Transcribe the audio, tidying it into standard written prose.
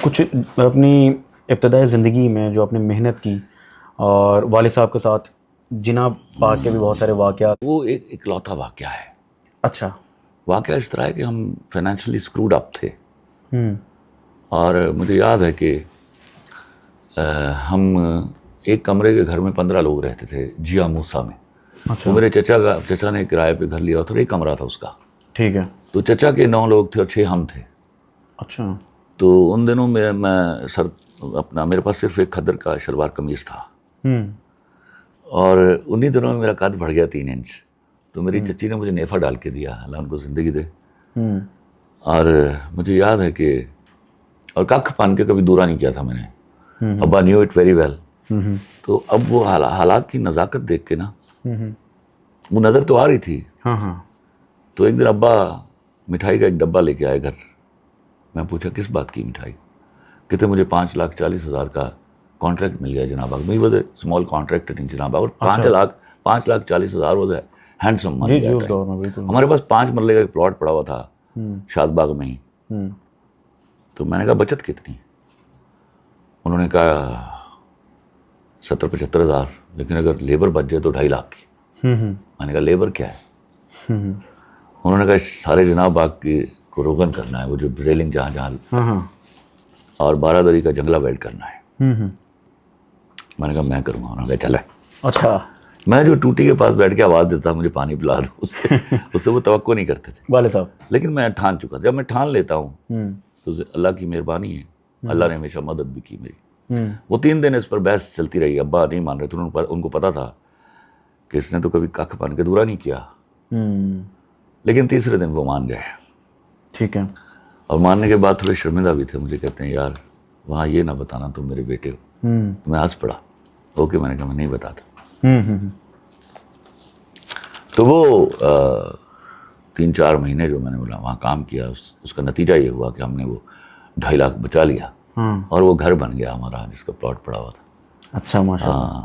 کچھ اپنی ابتدائی زندگی میں جو آپ نے محنت کی اور والد صاحب کے ساتھ جناح پاک کے بھی بہت سارے واقعات. وہ ایک اکلوتا واقعہ ہے. اچھا. واقعہ اس طرح ہے کہ ہم فائنینشلی اسکروڈ اپ تھے. اور مجھے یاد ہے کہ ہم ایک کمرے کے گھر میں 15 لوگ رہتے تھے جیا موسیٰ میں. تو میرے چچا نے کرائے پہ گھر لیا اور ایک کمرہ تھا اس کا. ٹھیک ہے. تو چچا کے 9 لوگ تھے اور 6 ہم تھے. اچھا. تو ان دنوں میں میرے پاس صرف ایک کھدر کا شلوار قمیض تھا. اور انہی دنوں میں میرا قد بڑھ گیا 3 انچ. تو میری چچی نے مجھے نیفا ڈال کے دیا, اللہ ان کو زندگی دے. اور مجھے یاد ہے کہ اور ککھ پہن کے کبھی دورا نہیں کیا تھا میں نے. ابا نیو اٹ ویری ویل. تو اب وہ حالات کی نزاکت دیکھ کے نا وہ نظر تو آ رہی تھی. تو ایک دن ابا مٹھائی کا ایک ڈبہ لے کے آئے گھر. میں پوچھا کس بات کی مٹھائی؟ کہتے مجھے 5,40,000 کا کانٹریکٹ مل گیا جناب آگ. میں واز اے اسمال کانٹریکٹر ان جناب آگ. اور 5,40,000 واز اے ہینڈسم منی. ہمارے پاس 5 مرلے کا ایک پلاٹ پڑا ہوا تھا شاد باغ میں ہی. تو میں نے کہا بچت کتنی؟ انہوں نے کہا 70-75 ہزار, لیکن اگر لیبر بچ جائے تو 2.5 لاکھ کی. میں نے کہا لیبر کیا ہے؟ انہوں نے کہا سارے جناب باغ کی کو روغن کرنا ہے, وہ جو ریلنگ جہاں اور 12 دری کا جنگلہ بیلٹ کرنا ہے. میں نے کہا میں کروں گا. انہوں نے کہا چلے. اچھا. میں جو ٹوٹی کے پاس بیٹھ کے آواز دیتا مجھے پانی پلا دو, اس سے وہ توقع نہیں کرتے تھے والد صاحب. لیکن میں ٹھان چکا تھا. جب میں ٹھان لیتا ہوں تو اللہ کی مہربانی ہے, اللہ نے ہمیشہ مدد بھی کی میری. وہ 3 دن اس پر بحث چلتی رہی. ابا نہیں مان رہے تھے. ان کو پتا تھا کہ اس نے تو کبھی ککھ پہن کے دورا نہیں کیا. لیکن تیسرے دن وہ مان گئے. ٹھیک ہے. اور ماننے کے بعد تھوڑے شرمندہ بھی تھے. مجھے کہتے ہیں یار وہاں یہ نہ بتانا تم میرے بیٹے ہو. میں ہنس پڑا. اوکے, میں نے کہا میں نہیں بتاتا. تو وہ 3-4 مہینے جو میں نے بولا وہاں کام کیا, اس کا نتیجہ یہ ہوا کہ ہم نے وہ 2.5 لاکھ بچا لیا. اور وہ گھر بن گیا ہمارا جس کا پلاٹ پڑا ہوا تھا. اچھا, ماشاء اللہ.